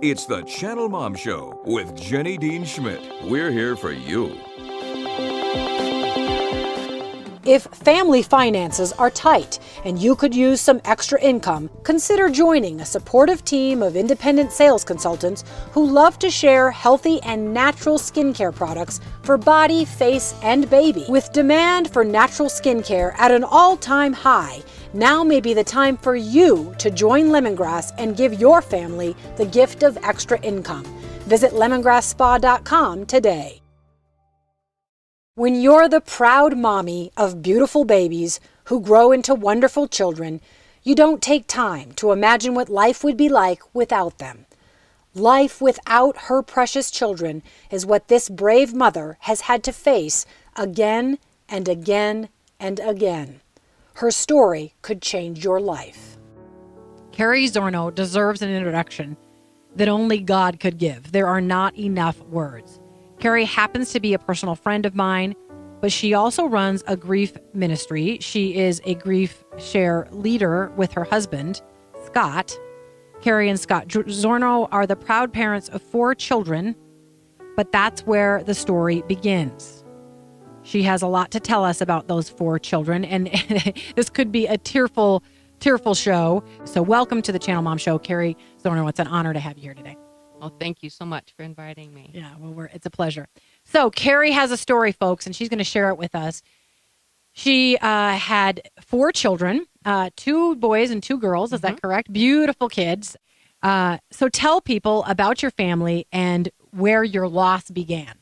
It's the Channel Mom Show with Jenny Dean Schmidt. We're here for you. If family finances are tight and you could use some extra income, consider joining a supportive team of independent sales consultants who love to share healthy and natural skincare products for body, face, and baby. With demand for natural skincare at an all-time high, now may be the time for you to join Lemongrass and give your family the gift of extra income. Visit lemongrassspa.com today. When you're the proud mommy of beautiful babies who grow into wonderful children, you don't take time to imagine what life would be like without them. Life without her precious children is what this brave mother has had to face again and again and again. Her story could change your life. Carrie Zorno deserves an introduction that only God could give. There are not enough words. Carrie happens to be a personal friend of mine, but she also runs a grief ministry. She is a grief share leader with her husband, Scott. Carrie and Scott Zorno are the proud parents of 4 children, but that's where the story begins. She has a lot to tell us about those 4 children, and this could be a tearful show. So welcome to the Channel Mom Show, Carrie Zorno. It's an honor to have you here today. Well, thank you so much for inviting me. Yeah, well, it's a pleasure. So Carrie has a story, folks, and she's going to share it with us. She had 4 children, 2 boys and 2 girls. Is that correct? Beautiful kids. So tell people about your family and where your loss began.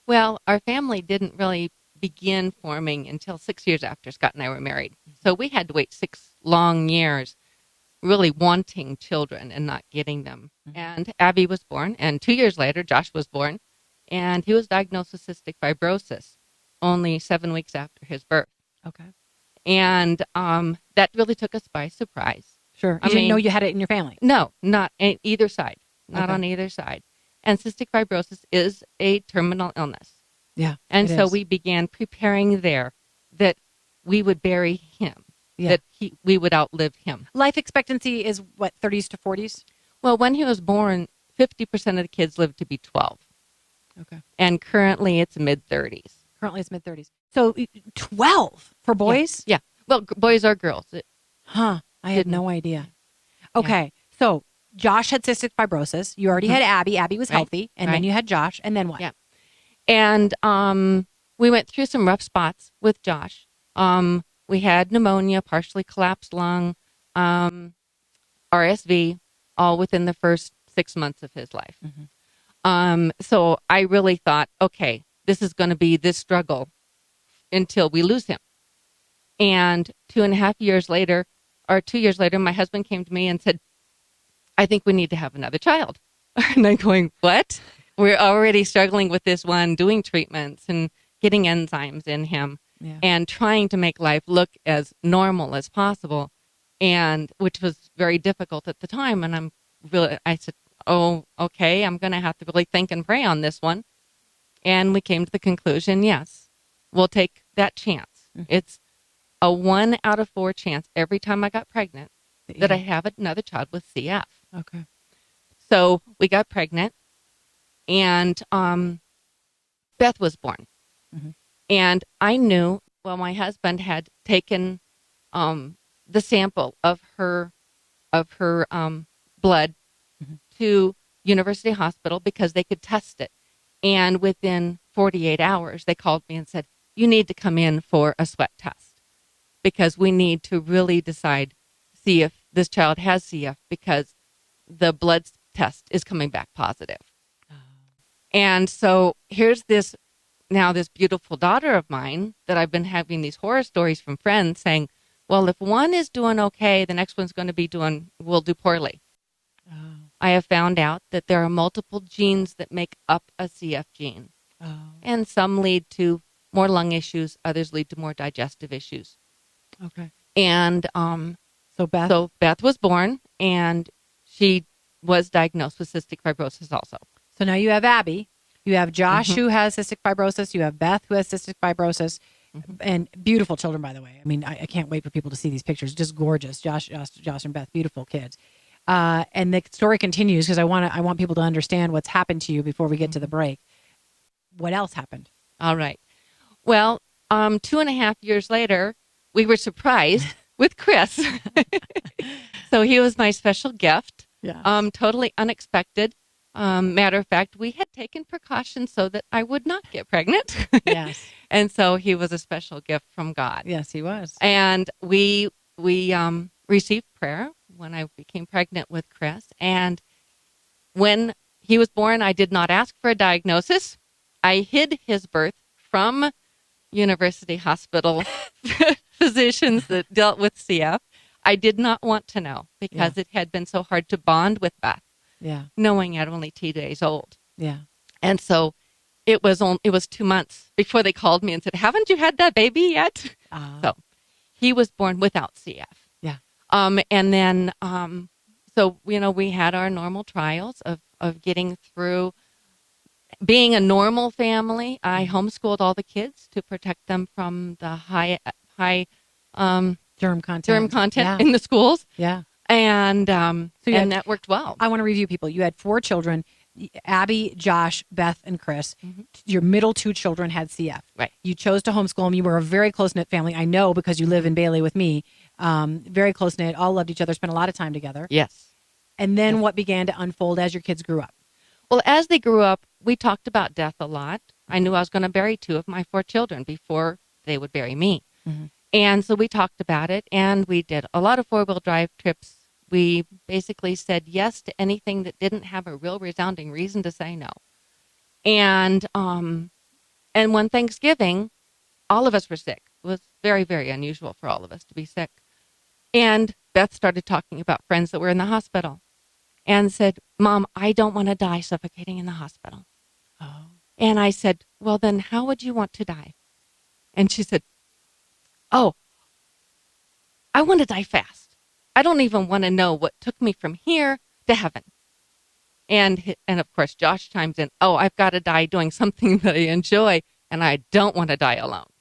Well, our family didn't really begin forming until 6 years after Scott and I were married. So we had to wait 6 long years really wanting children and not getting them. And Abby was born, and 2 years later, Josh was born, and he was diagnosed with cystic fibrosis only 7 weeks after his birth. Okay. And that really took us by surprise. Sure. You didn't know you had it in your family? No, not on either side. Not Okay. on either side. And cystic fibrosis is a terminal illness. Yeah. And so we began preparing there that we would bury him. Yeah. That we would outlive him. Life expectancy is what, 30s to 40s? Well, when he was born, 50% of the kids lived to be 12. Okay. And currently it's mid-30s. Currently it's mid-30s. So 12 for boys? Yeah. Well, boys or girls. Huh. I had no idea. Okay. So Josh had cystic fibrosis. You already had Abby. Abby was healthy. And then you had Josh. And then what? Yeah. And we went through some rough spots with Josh. We had pneumonia, partially collapsed lung, RSV, all within the first 6 months of his life. So I really thought, okay, this is going to be this struggle until we lose him. And 2.5 years later, or 2 years later, my husband came to me and said, I think we need to have another child. And I'm going, what? We're already struggling with this one, doing treatments and getting enzymes in him. Yeah. And trying to make life look as normal as possible, and which was very difficult at the time. And I said, oh, okay, I'm going to have to really think and pray on this one. And we came to the conclusion, yes, we'll take that chance. It's a 1 out of 4 chance every time I got pregnant that I have another child with CF. Okay. So we got pregnant, and Beth was born. And I knew, well, my husband had taken the sample of her blood to University Hospital because they could test it. And within 48 hours, they called me and said, you need to come in for a sweat test because we need to really decide, see if this child has CF because the blood test is coming back positive. And so here's this beautiful daughter of mine that I've been having these horror stories from friends saying, well, if one is doing okay, the next one's going to will do poorly. I have found out that there are multiple genes that make up a CF gene. And some lead to more lung issues. Others lead to more digestive issues. Okay. And so Beth was born, and she was diagnosed with cystic fibrosis also. So now you have Abby. You have Josh, who has cystic fibrosis. You have Beth, who has cystic fibrosis. And beautiful children, by the way. I mean, I can't wait for people to see these pictures. Just gorgeous. Josh and Beth, beautiful kids. And the story continues because I want people to understand what's happened to you before we get to the break. What else happened? All right. Well, 2.5 years later, we were surprised with Chris. So he was my special gift. Yeah. Totally unexpected. Matter of fact, we had taken precautions so that I would not get pregnant. Yes. And so he was a special gift from God. Yes, he was. And we received prayer when I became pregnant with Chris. And when he was born, I did not ask for a diagnosis. I hid his birth from university hospital physicians that dealt with CF. I did not want to know because it had been so hard to bond with Beth. Yeah. Knowing at only 2 days old. Yeah. And so it was 2 months before they called me and said, "Haven't you had that baby yet?" So he was born without CF. Yeah. And then so we had our normal trials of getting through being a normal family. I homeschooled all the kids to protect them from the high Germ content. Yeah. in the schools. Yeah. And that worked well. I want to review people. You had 4 children, Abby, Josh, Beth, and Chris. Mm-hmm. Your middle 2 children had CF. Right. You chose to homeschool them. You were a very close-knit family. I know because you live in Bailey with me. Very close-knit, all loved each other, spent a lot of time together. Yes. And then what began to unfold as your kids grew up? Well, as they grew up, we talked about death a lot. I knew I was going to bury 2 of my 4 children before they would bury me. Mm-hmm. And so we talked about it, and we did a lot of 4-wheel drive trips. We basically said yes to anything that didn't have a real resounding reason to say no. And one Thanksgiving, all of us were sick. It was very, very unusual for all of us to be sick. And Beth started talking about friends that were in the hospital and said, "Mom, I don't want to die suffocating in the hospital." Oh. And I said, "Well, then how would you want to die?" And she said, "Oh, I want to die fast. I don't even want to know what took me from here to heaven." And of course, Josh chimes in, "Oh, I've got to die doing something that I enjoy, and I don't want to die alone."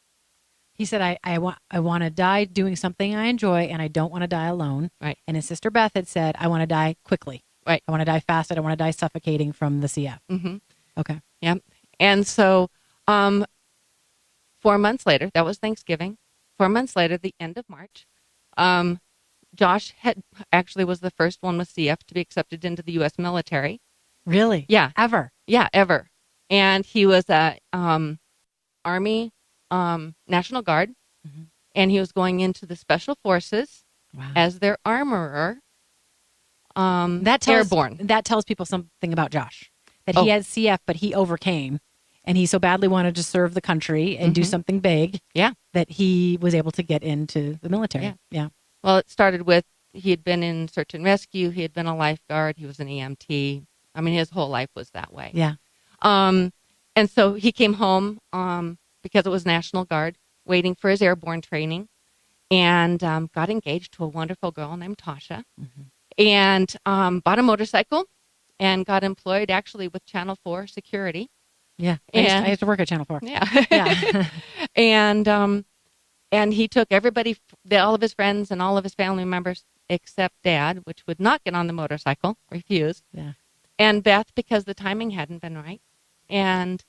He said, I want to die doing something I enjoy, and I don't want to die alone. Right. And his sister Beth had said, "I want to die quickly. Right. I want to die fast. I don't want to die suffocating from the CF." Mm-hmm. Okay. Yeah. And so 4 months later, that was Thanksgiving. 4 months later, the end of March, Josh actually was the first one with CF to be accepted into the U.S. military. Really? Yeah. Ever? Yeah, ever. And he was a Army National Guard, mm-hmm. and he was going into the Special Forces Wow. as their armorer. Airborne. That tells people something about Josh, that he had CF, but he overcame, and he so badly wanted to serve the country and do something big. Yeah. That he was able to get into the military. Yeah. Yeah. Well, it started with he had been in search and rescue. He had been a lifeguard. He was an EMT. I mean, his whole life was that way. Yeah. And so he came home because it was National Guard, waiting for his airborne training, and got engaged to a wonderful girl named Tasha, Mm-hmm. and bought a motorcycle and got employed actually with Channel 4 security. Yeah. I used to work at Channel 4. Yeah. Yeah. And he took everybody, all of his friends and all of his family members, except Dad, which would not get on the motorcycle, refused. Yeah. And Beth, because the timing hadn't been right. And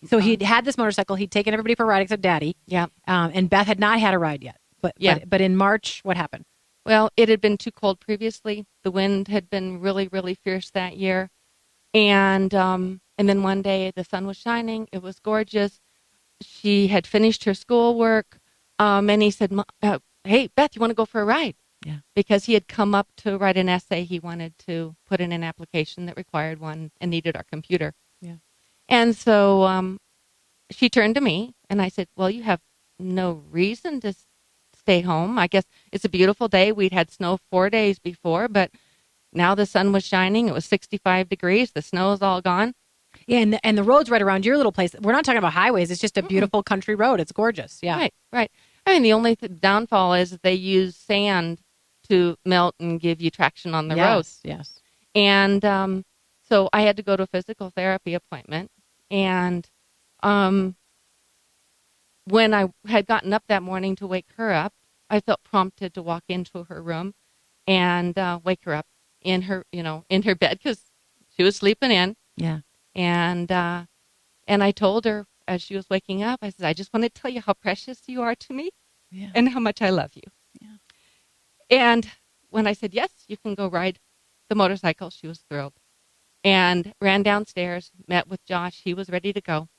So he'd had this motorcycle. He'd taken everybody for a ride except Daddy. Yeah. And Beth had not had a ride yet. But in March, what happened? Well, it had been too cold previously. The wind had been really, really fierce that year. And then one day the sun was shining. It was gorgeous. She had finished her schoolwork. And he said, "Hey, Beth, you want to go for a ride?" Yeah. Because he had come up to write an essay. He wanted to put in an application that required one and needed our computer. Yeah. And so she turned to me and I said, "Well, you have no reason to stay home. I guess it's a beautiful day. We'd had snow 4 days before, but now the sun was shining. It was 65 degrees. The snow is all gone." Yeah, and the roads right around your little place, we're not talking about highways. It's just a beautiful country road. It's gorgeous. Yeah. Right. I mean, the only downfall is that they use sand to melt and give you traction on the road. Yes. And so I had to go to a physical therapy appointment. And when I had gotten up that morning to wake her up, I felt prompted to walk into her room. and wake her up in her, in her bed because she was sleeping in. Yeah. And I told her as she was waking up, I said, I just want to tell you how precious you are to me Yeah. and how much I love you. Yeah. And when I said, yes, you can go ride the motorcycle, she was thrilled. And ran downstairs, met with Josh. He was ready to go.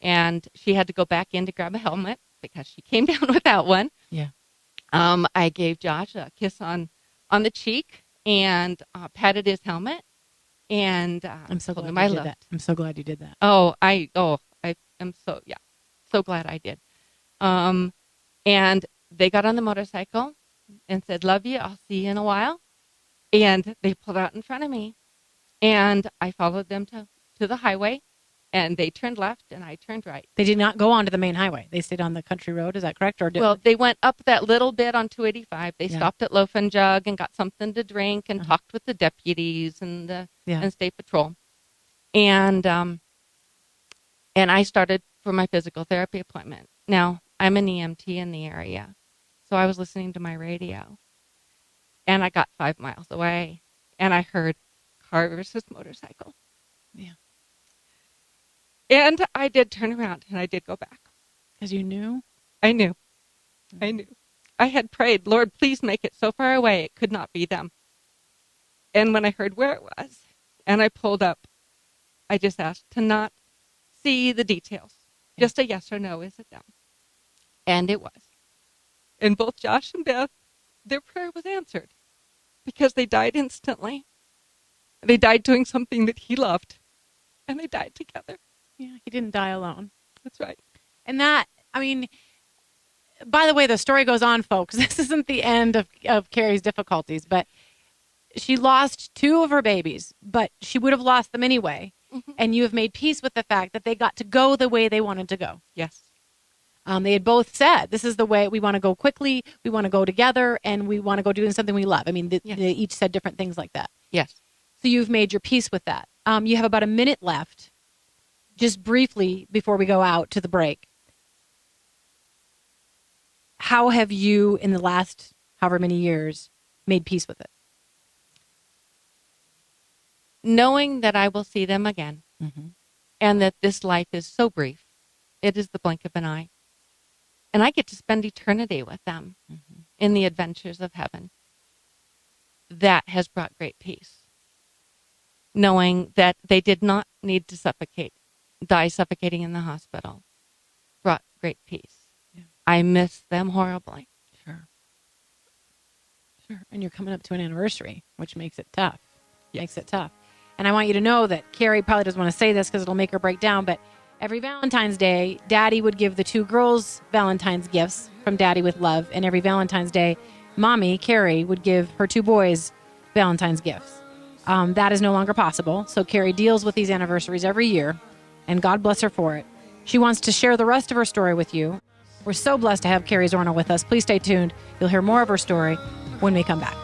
And she had to go back in to grab a helmet because she came down without one. Yeah. I gave Josh a kiss on the cheek and patted his helmet. And I'm so told glad him you I did loved. that. I'm so glad you did that. I am so glad I did. And they got on the motorcycle and said, love you, I'll see you in a while. And they pulled out in front of me. And I followed them to the highway, and they turned left, and I turned right. They did not go onto the main highway. They stayed on the country road. Is that correct? Well, they went up that little bit on 285. They Yeah. stopped at Loaf and Jug and got something to drink and talked with the deputies and and state patrol. And I started for my physical therapy appointment. Now, I'm an EMT in the area, so I was listening to my radio, and I got 5 miles away, and I heard car versus motorcycle. Yeah. And I did turn around, and I did go back. Because you knew? I knew. I had prayed, Lord, please make it so far away it could not be them. And when I heard where it was, and I pulled up, I just asked to not see the details. Yeah. Just a yes or no, is it them? And it was. And both Josh and Beth, their prayer was answered because they died instantly. They died doing something that he loved, and they died together. Yeah, he didn't die alone. That's right. And that, I mean, by the way, the story goes on, folks. This isn't the end of Carrie's difficulties, but she lost 2 of her babies, but she would have lost them anyway. Mm-hmm. And you have made peace with the fact that they got to go the way they wanted to go. Yes. They had both said, this is the way we want to go quickly, we want to go together, and we want to go doing something we love. I mean, Yes. they each said different things like that. Yes. So you've made your peace with that. You have about a minute left, just briefly before we go out to the break. How have you, in the last however many years, made peace with it? Knowing that I will see them again, and that this life is so brief. It is the blink of an eye. And I get to spend eternity with them in the adventures of heaven. That has brought great peace. Knowing that they did not need to die suffocating in the hospital, brought great peace. Yeah. I miss them horribly. Sure. And you're coming up to an anniversary, which makes it tough. And I want you to know that Carrie probably doesn't want to say this because it'll make her break down, but every Valentine's Day, Daddy would give the 2 girls Valentine's gifts from Daddy with love. And every Valentine's Day, Mommy, Carrie, would give her 2 boys Valentine's gifts. That is no longer possible. So Carrie deals with these anniversaries every year, and God bless her for it. She wants to share the rest of her story with you. We're so blessed to have Carrie Zorno with us. Please stay tuned. You'll hear more of her story when we come back.